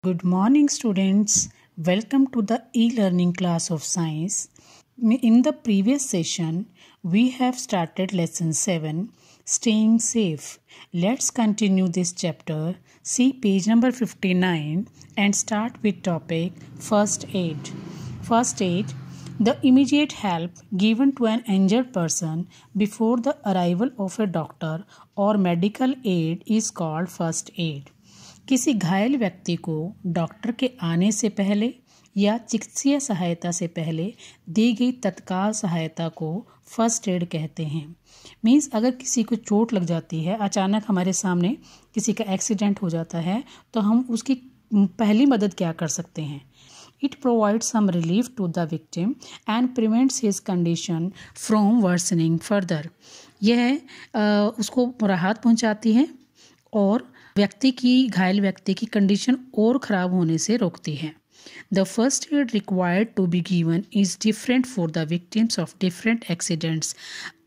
Good morning, students. Welcome to the e-learning class of science. In the previous session, we have started lesson 7, Staying Safe. Let's continue this chapter. See page number 59 and start with topic First Aid. First aid, the immediate help given to an injured person before the arrival of a doctor or medical aid is called first aid. किसी घायल व्यक्ति को doctor के आने से पहले या चिकित्सीय सहायता से पहले दी गई तत्काल सहायता को फर्स्ट एड कहते हैं। मीन्स अगर किसी को चोट लग जाती है, अचानक हमारे सामने किसी का एक्सीडेंट हो जाता है, तो हम उसकी पहली मदद क्या कर सकते हैं? It provides some relief to the victim and prevents his condition from worsening further. यह उसको राहत पहुंचाती है और घायल व्यक्ति की कंडीशन और ख़राब होने से रोकती है। The first aid required to be given is different for the victims of different accidents.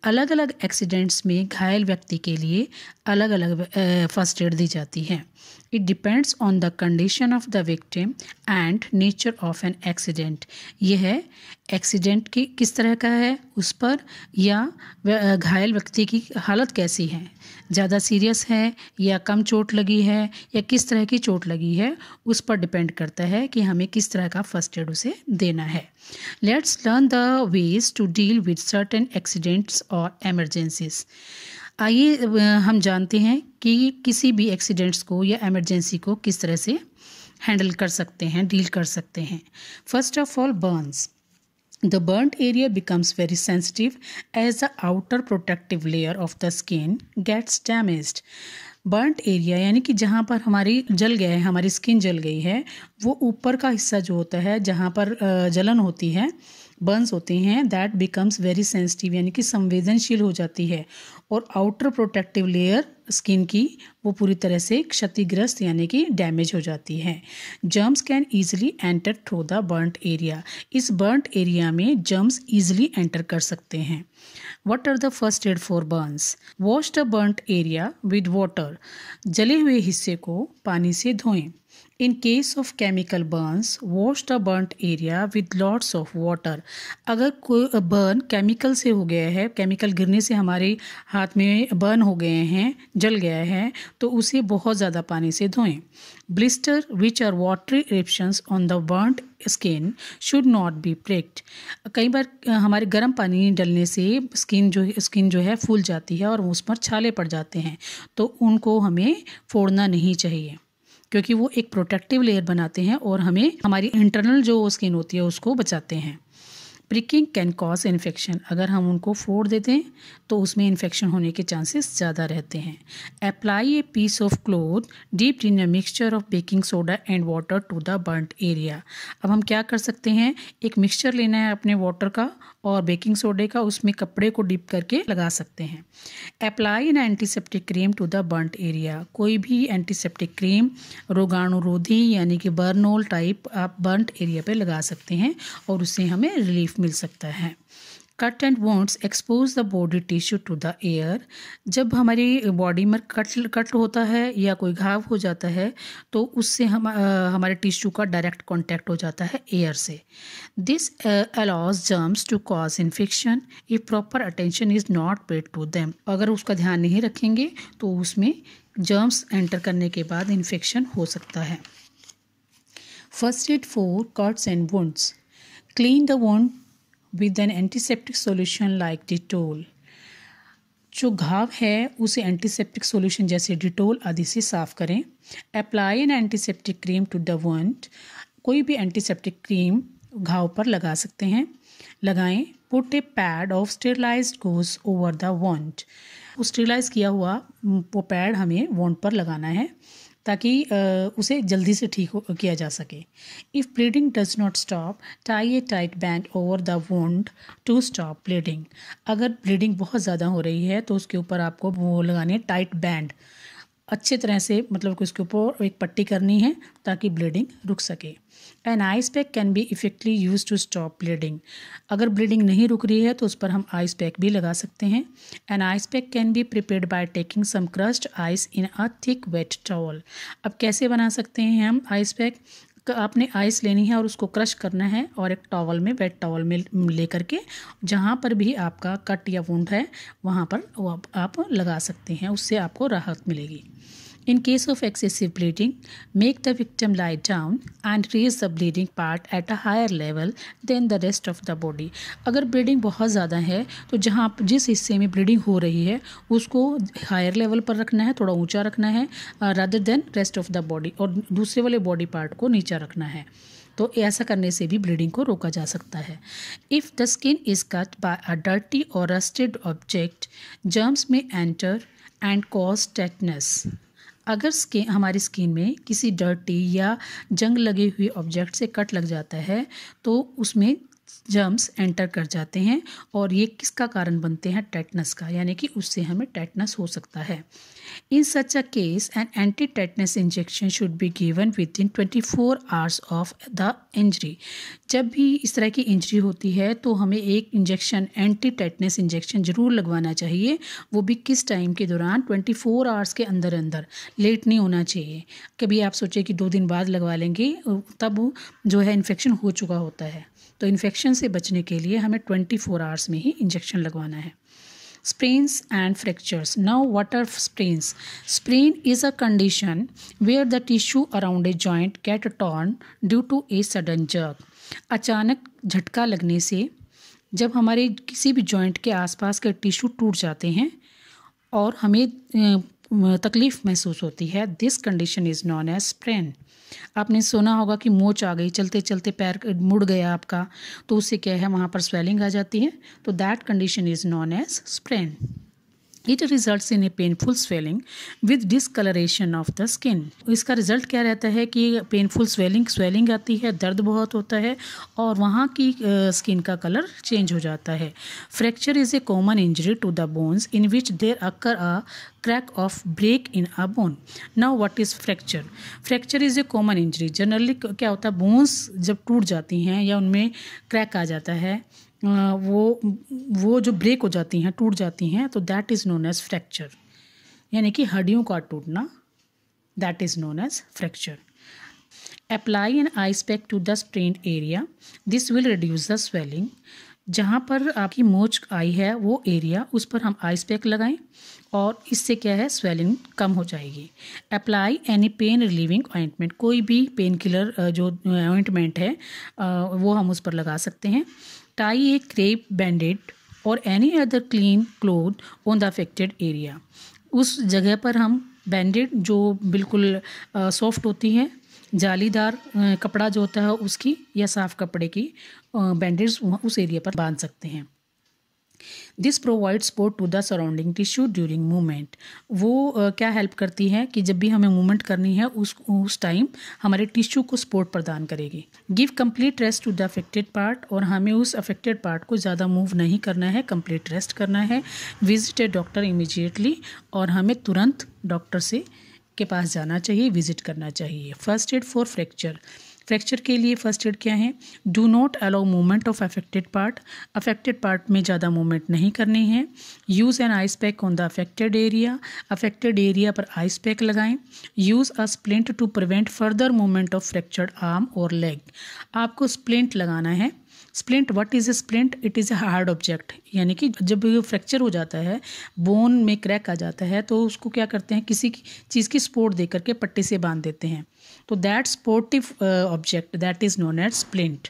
अलग अलग एक्सीडेंट्स में घायल व्यक्ति के लिए अलग अलग फर्स्ट एड दी जाती है। It depends on the condition of the victim and nature of an accident. यह एक्सीडेंट की किस तरह का है उस पर, या घायल व्यक्ति की हालत कैसी है, ज़्यादा सीरियस है या कम चोट लगी है या किस तरह की चोट लगी है, उस पर डिपेंड करता है कि हमें किस तरह का फर्स्ट एड उसे देना है। Let's learn the ways to deal with certain accidents और एमरजेंसीज। आइए हम जानते हैं कि किसी भी एक्सीडेंट्स को या एमरजेंसी को किस तरह से हैंडल कर सकते हैं, डील कर सकते हैं। First of all, Burns. The burnt area becomes very sensitive as the outer protective layer of the skin gets damaged. Burnt area यानी कि जहाँ पर हमारी जल गया है, हमारी स्किन जल गई है, वो ऊपर का हिस्सा जो होता है जहाँ पर जलन होती है, बर्न्स होते हैं, दैट बिकम्स वेरी सेंसिटिव यानी कि संवेदनशील हो जाती है, और आउटर प्रोटेक्टिव लेयर स्किन की वो पूरी तरह से क्षतिग्रस्त यानी कि डैमेज हो जाती है। Germs can easily enter through the burnt area. इस बर्न्ट एरिया में जर्म्स ईजिली एंटर कर सकते हैं। What are the first aid for burns? Wash the burnt area with water. जले हुए हिस्से को पानी से धोएं। In case of chemical burns, wash the burnt area with lots of water. अगर कोई बर्न केमिकल से हो गया है, केमिकल गिरने से हमारे हाथ में बर्न हो गए हैं, जल गया है, तो उसे बहुत ज़्यादा पानी से धोएं। Blister which are watery eruptions on the burnt skin should not be pricked. कई बार हमारे गर्म पानी डलने से स्किन जो है फूल जाती है और उस पर छाले पड़ जाते हैं, तो उनको हमें फोड़ना नहीं चाहिए, क्योंकि वो एक प्रोटेक्टिव लेयर बनाते हैं और हमें हमारी इंटरनल जो स्किन होती है उसको बचाते हैं। Pricking can cause infection. अगर हम उनको फोड़ देते हैं तो उसमें इन्फेक्शन होने के चांसेस ज़्यादा रहते हैं। Apply a piece of cloth dipped in a mixture of baking soda and water to the burnt area. अब हम क्या कर सकते हैं, एक मिक्सचर लेना है अपने वाटर का और बेकिंग सोडे का, उसमें कपड़े को डिप करके लगा सकते हैं। Apply an antiseptic cream to the burnt area. कोई भी एंटीसेप्टिक क्रीम रोगाणुरोधी यानी कि बर्नोल टाइप आप बर्न्ट एरिया पे लगा सकते हैं और उससे हमें रिलीफ मिल सकता है। Cut and wounds expose the body tissue to the air. जब हमारी बॉडी में कट होता है या कोई घाव हो जाता है तो उससे हमारे टिश्यू का डायरेक्ट कांटेक्ट हो जाता है एयर से। This allows germs to cause infection if proper attention is not paid to them. अगर उसका ध्यान नहीं रखेंगे तो उसमें जर्म्स एंटर करने के बाद इन्फेक्शन हो सकता है। First aid for cuts and wounds. Clean the wound with an antiseptic solution like Dettol. जो घाव है उसे एंटीसेप्टिक सॉल्यूशन जैसे डिटोल आदि से साफ करें। Apply an antiseptic cream to the wound. कोई भी एंटीसेप्टिक क्रीम घाव पर लगा सकते हैं, लगाएं। Put a pad of sterilised gauze over the wound. Sterilise किया हुआ वो पैड हमें वुंड पर लगाना है ताकि उसे जल्दी से ठीक किया जा सके। If bleeding does not stop, tie a tight band over the wound to stop bleeding. अगर ब्लीडिंग बहुत ज़्यादा हो रही है तो उसके ऊपर आपको वो लगाने टाइट बैंड। अच्छे तरह से मतलब कि उसके ऊपर एक पट्टी करनी है ताकि ब्लीडिंग रुक सके। An ice pack can be effectively use to stop bleeding. अगर ब्लीडिंग नहीं रुक रही है तो उस पर हम आइस पैक भी लगा सकते हैं। An ice pack can be prepared by taking some crushed ice in a thick wet towel. अब कैसे बना सकते हैं हम आइस पैक? आपने आइस लेनी है और उसको क्रश करना है और एक टॉवल में, वेट टॉवल में लेकर के जहाँ पर भी आपका कट या वुंड है वहाँ पर वो आप लगा सकते हैं, उससे आपको राहत मिलेगी। In case of excessive bleeding, make the victim lie down and raise the bleeding part at a higher level than the rest of the body. अगर ब्लीडिंग बहुत ज़्यादा है तो जिस हिस्से में ब्लीडिंग हो रही है उसको हायर लेवल पर रखना है, थोड़ा ऊंचा रखना है rather than rest of the body, और दूसरे वाले बॉडी पार्ट को नीचा रखना है। तो ऐसा करने से भी ब्लीडिंग को रोका जा सकता है। If the skin is cut by a dirty और रस्टेड ऑब्जेक्ट, जर्म्स में एंटर एंड कॉज टेटनस। अगर हमारी स्किन में किसी डर्टी या जंग लगे हुए ऑब्जेक्ट से कट लग जाता है तो उसमें जर्म्स एंटर कर जाते हैं और ये किसका कारण बनते हैं? टेटनस का, यानी कि उससे हमें टेटनस हो सकता है। In such a case an anti tetanus injection should be given within 24 hours of the injury. जब भी इस तरह की इंजरी होती है तो हमें एक इंजेक्शन, एंटी टेटनस इंजेक्शन ज़रूर लगवाना चाहिए। वो भी किस टाइम के दौरान? 24 आवर्स के अंदर अंदर, लेट नहीं होना चाहिए। कभी आप सोचें कि 2 दिन बाद लगवा लेंगे, तब जो है इन्फेक्शन हो चुका होता है। तो इन्फेक्शन से बचने के लिए हमें 24 आवर्स में ही इंजेक्शन लगवाना है। Sprains and fractures. Now, what are sprains? Sprain is a condition where the tissue around a joint get torn due to a sudden jerk. अचानक झटका लगने से जब हमारे किसी भी जॉइंट के आसपास के टिश्यू टूट जाते हैं और हमें तकलीफ़ महसूस होती है, this condition is known as sprain. आपने सुना होगा कि मोच आ गई, चलते चलते पैर मुड़ गया आपका, तो उससे क्या है, वहाँ पर स्वेलिंग आ जाती है। तो that condition is known as sprain. It results in a painful swelling with discolouration of the skin. इसका रिजल्ट क्या रहता है कि पेनफुल स्वेलिंग आती है, दर्द बहुत होता है और वहाँ की स्किन का कलर चेंज हो जाता है। Fracture is a common injury to the bones in which there occur a crack of break in a bone. Now what is fracture? Fracture is a common injury. Generally क्या होता है, bones जब टूट जाती हैं या उनमें क्रैक आ जाता है, वो जो ब्रेक हो जाती हैं, टूट जाती हैं, तो that is known as fracture, यानी कि हड्डियों का टूटना, that is known as fracture. Apply an ice pack to the sprained area, this will reduce the swelling. जहाँ पर आपकी मोच आई है वो एरिया, उस पर हम आइस पैक लगाएं और इससे क्या है, स्वेलिंग कम हो जाएगी। Apply any pain relieving ointment, कोई भी पेन किलर जो ऑइंटमेंट है वो हम उस पर लगा सकते हैं। टाई ए क्रेप बैंडेड और any other clean cloth on the affected area, उस जगह पर हम बैंडेड जो बिल्कुल सॉफ्ट होती है, जालीदार कपड़ा जो होता है उसकी, या साफ कपड़े की बैंडेज उस एरिया पर बांध सकते हैं। This provide support to the surrounding tissue during movement. वो क्या हेल्प करती है कि जब भी हमें मूवमेंट करनी है उस टाइम हमारे टिश्यू को सपोर्ट प्रदान करेगी। Give complete rest to the affected part, और हमें उस अफेक्टेड पार्ट को ज़्यादा मूव नहीं करना है, कंप्लीट रेस्ट करना है। विजिट ए डॉक्टर इमीडिएटली, और हमें तुरंत डॉक्टर के पास जाना चाहिए, विजिट करना चाहिए। First aid for fracture, fracture के लिए फर्स्ट एड क्या है? Do not allow movement of affected part, affected part में ज़्यादा मूवमेंट नहीं करनी है। Use an ice pack on the affected area, affected area पर आइस पैक लगाएं। Use a splint to prevent further movement of fractured arm और leg, आपको splint लगाना है। Splint, what is a splint? It is a hard object, यानी कि जब fracture हो जाता है, बोन में क्रैक आ जाता है, तो उसको क्या करते हैं, किसी चीज़ की सपोर्ट दे करके पट्टी से बांध देते हैं। तो that supportive object that is known as splint,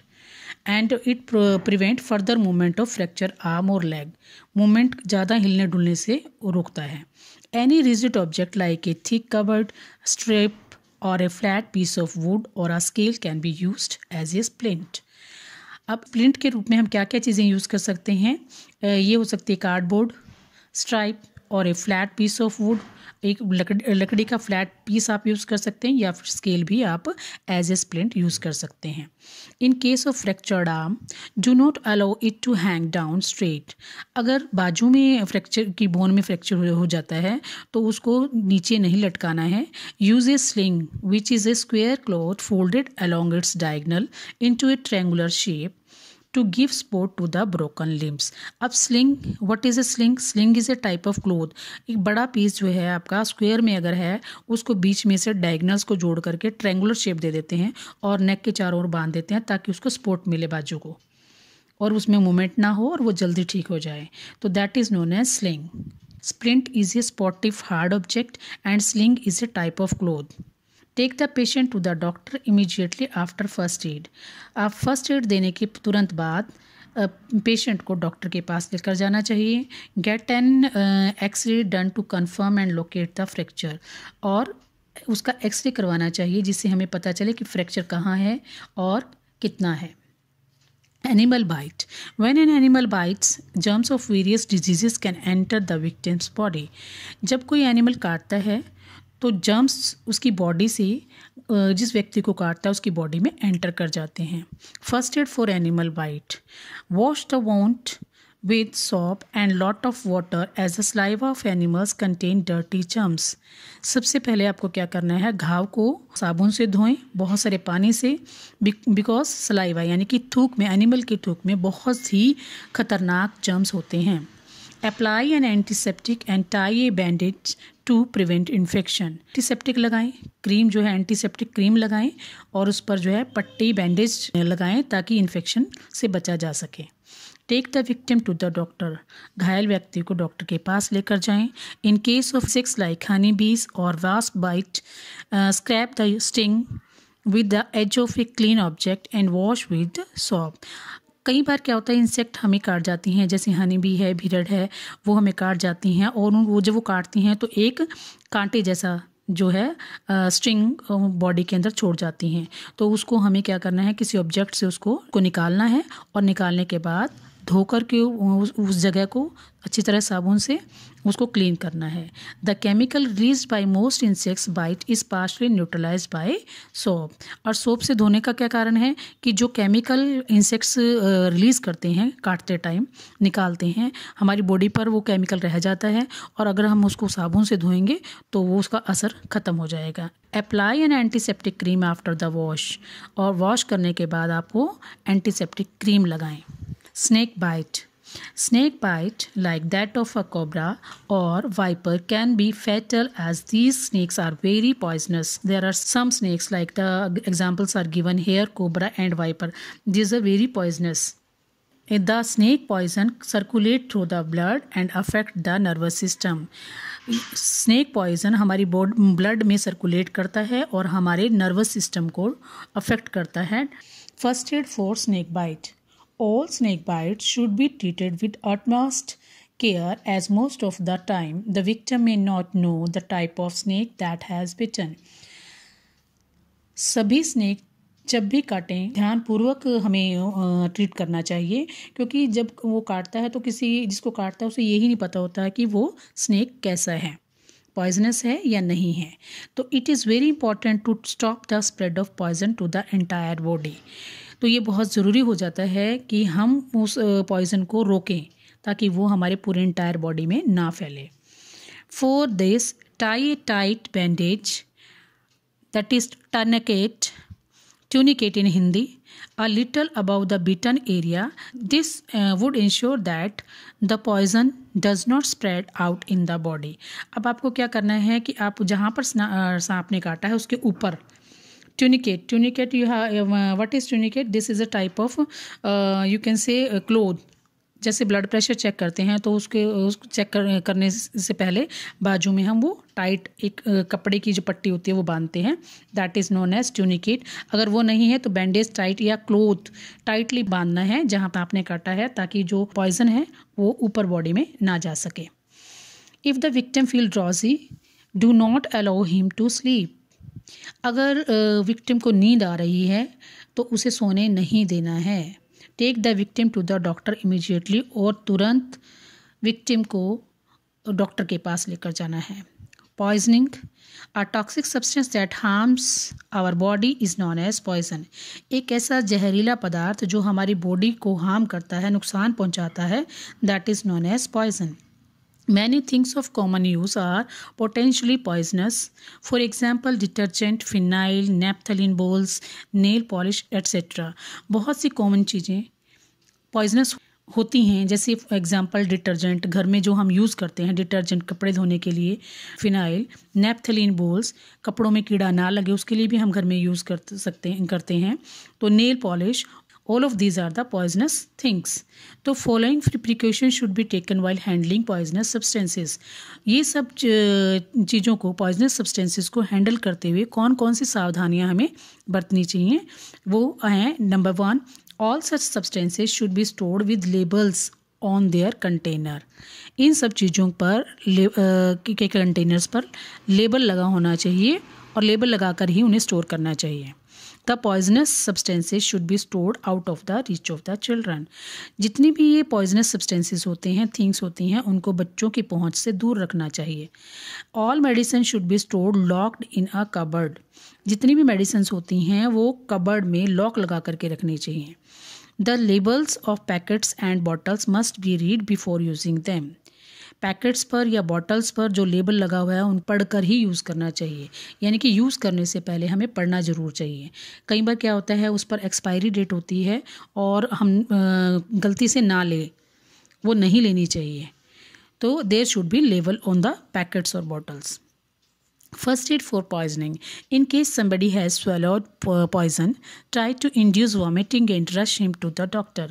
and it prevent further movement of fracture arm और लेग, मूवमेंट ज़्यादा हिलने डुलने से रोकता है। Any rigid object like a thick covered strip और a flat piece of wood और a scale can be used as a splint. अब स्प्लिंट के रूप में हम क्या क्या चीज़ें यूज़ कर सकते हैं? ये हो सकती है कार्डबोर्ड, स्ट्राइप, और a flat piece of would, एक लकड़ी का फ्लैट पीस आप यूज़ कर सकते हैं, या फिर स्केल भी आप एज ए स्प्लिंट यूज़ कर सकते हैं। In case of fractured arm, do not allow it to hang down straight. अगर बाजू में फ्रैक्चर की बोन में फ्रैक्चर हो जाता है तो उसको नीचे नहीं लटकाना है। Use A sling which is a square cloth folded along its diagonal into A triangular shape to give support to the broken limbs। अब sling, what is A sling? Sling is a type of cloth. एक बड़ा piece जो है आपका square में अगर है, उसको बीच में से डायगनल्स को जोड़ करके ट्रायंगुलर शेप दे देते हैं और नेक के चारों ओर बांध देते हैं ताकि उसको सपोर्ट मिले बाजू को, और उसमें मूवमेंट ना हो और वो जल्दी ठीक हो जाए। तो that is known as sling. Splint is a supportive hard object and sling is a type of cloth. Take the patient to the doctor immediately after first aid. आप फर्स्ट एड देने के तुरंत बाद पेशेंट को doctor के पास लेकर जाना चाहिए। Get an X-ray done to confirm and locate the fracture. और उसका एक्सरे करवाना चाहिए जिससे हमें पता चले कि फ्रैक्चर कहाँ है और कितना है। Animal bite. When an animal bites, germs of various diseases can enter the victim's body। जब कोई एनिमल काटता है तो जर्म्स उसकी बॉडी से, जिस व्यक्ति को काटता है उसकी बॉडी में एंटर कर जाते हैं। First aid for animal bite. Wash the wound with soap and lot of water as the saliva of animals contain dirty germs। सबसे पहले आपको क्या करना है, घाव को साबुन से धोएं बहुत सारे पानी से, बिकॉज सलाइवा यानी कि थूक में, एनिमल की थूक में बहुत ही खतरनाक जर्म्स होते हैं। Apply an antiseptic and tie a bandage to prevent infection. Antiseptic लगाएं, क्रीम जो है एंटीसेप्टिक क्रीम लगाएं और उस पर जो है पट्टी बैंडेज लगाएं ताकि इन्फेक्शन से बचा जा सके। Take the victim to the doctor. घायल व्यक्ति को डॉक्टर के पास लेकर जाएं। In case of insects like honey bees और wasp bite, scrape the sting with the edge of a clean object and wash with soap. कई बार क्या होता है, इंसेक्ट हमें काट जाती हैं, जैसे हनी बी है, भीड़ड़ है, वो हमें काट जाती हैं और वो जब वो काटती हैं तो एक कांटे जैसा जो है स्ट्रिंग बॉडी के अंदर छोड़ जाती हैं। तो उसको हमें क्या करना है, किसी ऑब्जेक्ट से उसको निकालना है और निकालने के बाद धो कर के उस जगह को अच्छी तरह साबुन से उसको क्लीन करना है। The chemical release by most insects bite is partially neutralise by soap. और सोप से धोने का क्या कारण है कि जो केमिकल इंसेक्ट्स रिलीज़ करते हैं काटते टाइम, निकालते हैं, हमारी बॉडी पर वो केमिकल रह जाता है और अगर हम उसको साबुन से धोएंगे तो वो उसका असर ख़त्म हो जाएगा। Apply an antiseptic cream after the wash. और वॉश करने के बाद आप वो एंटीसेप्टिक क्रीम लगाएं। Snake bite. Snake bite, like that of a cobra or viper, can be fatal as these snakes are very poisonous. There are some snakes, like the examples are given here, cobra and viper. These are very poisonous. The snake poison circulate through the blood and affect the nervous system. Snake poison हमारी blood में circulate करता है और हमारे nervous system को affect करता है। First aid for snake bite. All snake bites should be treated with utmost care as most of the time the victim may not know the type of snake that has bitten। सभी snake जब भी काटें ध्यानपूर्वक हमें treat करना चाहिए, क्योंकि जब वो काटता है तो किसी जिसको काटता है उसे यही नहीं पता होता है कि वो स्नेक कैसा है, पॉइजनस है या नहीं है। तो it is very important to stop the spread of poison to the entire body. तो ये बहुत ज़रूरी हो जाता है कि हम उस पॉइज़न को रोकें ताकि वो हमारे पूरे इंटायर बॉडी में ना फैले। For this tie a tight bandage, that is tourniquet in Hindi, a little above the bitten area. This would ensure that the poison does not spread out in the body। अब आपको क्या करना है कि आप जहाँ पर सांप ने काटा है उसके ऊपर tunicate you have what is tunicate? This is a type of you can say cloth। जैसे ब्लड प्रेशर चेक करते हैं तो उसको चेक करने से पहले बाजू में हम वो टाइट एक कपड़े की जो पट्टी होती है वो बांधते हैं, that is known as tourniquet. अगर वो नहीं है तो बैंडेज टाइट या क्लोथ टाइटली बांधना है जहाँ पे आपने काटा है ताकि जो पॉइजन है वो ऊपर बॉडी में ना जा सके। If the victim feel drowsy, do not allow him to sleep. अगर विक्टिम को नींद आ रही है तो उसे सोने नहीं देना है। Take the victim to the doctor immediately. और तुरंत विक्टिम को डॉक्टर के पास लेकर जाना है। Poisoning, a toxic substance that harms our body is known as poison. एक ऐसा जहरीला पदार्थ जो हमारी बॉडी को हार्म करता है, नुकसान पहुंचाता है, that is known as poison. Many things of common use are potentially poisonous. For example, detergent, phenyl, naphthalene balls, nail polish, etc. बहुत सी कॉमन चीज़ें पॉइजनस होती हैं, जैसे एग्जांपल डिटर्जेंट, घर में जो हम यूज़ करते हैं डिटर्जेंट कपड़े धोने के लिए, फिनाइल, नेपथलीन बोल्स, कपड़ों में कीड़ा ना लगे उसके लिए भी हम घर में यूज़ करते हैं। तो nail polish, all of these are the poisonous things. तो following precaution should be taken while handling poisonous substances. ये सब चीज़ों को, पॉइजनस सब्सटेंसेस को हैंडल करते हुए कौन कौन सी सावधानियां हमें बरतनी चाहिए, वो हैं number 1, all such substances should be stored with labels on their container. इन सब चीज़ों पर के कंटेनर्स पर लेबल लगा होना चाहिए और लेबल लगाकर ही उन्हें स्टोर करना चाहिए। The poisonous substances should be stored out of the reach of the children. जितनी भी ये पॉइजनस सब्सटेंसेस होते हैं, थिंग्स होती हैं, उनको बच्चों की पहुंच से दूर रखना चाहिए। All medicine should be stored locked in a cupboard. जितनी भी मेडिसिन होती हैं वो कबर्ड में लॉक लगा करके रखनी चाहिए। The labels of packets and bottles must be read before using them. Packets पर या बॉटल्स पर जो लेबल लगा हुआ है उन पढ़कर ही यूज़ करना चाहिए, यानी कि यूज़ करने से पहले हमें पढ़ना ज़रूर चाहिए। कई बार क्या होता है, उस पर एक्सपायरी डेट होती है और हम गलती से ना ले, वो नहीं लेनी चाहिए। तो there should be label on the packets और bottles. First aid for poisoning. In case somebody has swallowed poison, try to induce vomiting and rush him to the doctor.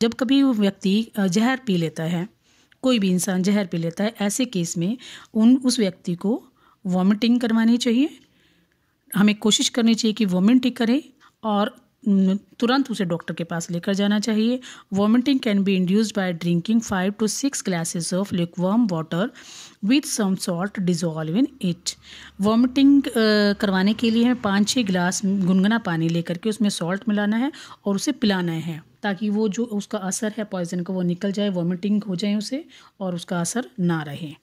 जब कभी वो व्यक्ति जहर पी लेता है, कोई भी इंसान जहर पी लेता है, ऐसे केस में उस व्यक्ति को वॉमिटिंग करवानी चाहिए। हमें कोशिश करनी चाहिए कि वॉमिट ही करे और तुरंत उसे डॉक्टर के पास लेकर जाना चाहिए। Vomiting can be induced by drinking 5 to 6 glasses of lukewarm water with some salt dissolve in it. Vomiting करवाने के लिए हमें 5-6 ग्लास गुनगुना पानी लेकर के उसमें सॉल्ट मिलाना है और उसे पिलाना है, ताकि वो जो उसका असर है पॉइजन का वो निकल जाए, वॉमिटिंग हो जाए उसे और उसका असर ना रहे।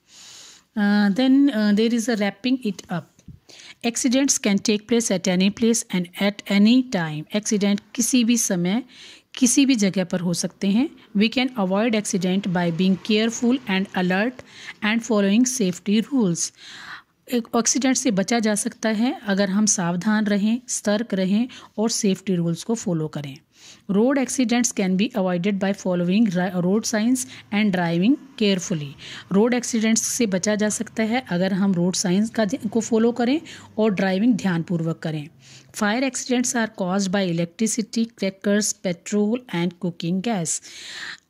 Then there is a wrapping it up. Accidents can take place at any place and at any time. Accident किसी भी समय किसी भी जगह पर हो सकते हैं। We can avoid accident by being careful and alert and following safety rules. Accident से बचा जा सकता है अगर हम सावधान रहें, सतर्क रहें और सेफ्टी रूल्स को फॉलो करें। Road accidents can be avoided by following road science and driving carefully. Road accidents से बचा जा सकता है अगर हम रोड साइंस को फॉलो करें और ड्राइविंग ध्यानपूर्वक करें। Fire accidents are caused by electricity, crackers, petrol and cooking gas.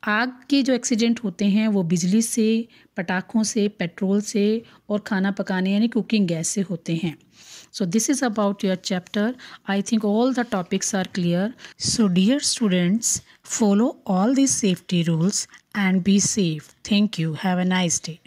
आग के जो एक्सीडेंट होते हैं वो बिजली से, पटाखों से, पेट्रोल से और खाना पकाने यानी कुकिंग गैस से होते हैं। So this is about your chapter. I think all the topics are clear. So dear students, follow all these safety rules and be safe. Thank you. Have a nice day.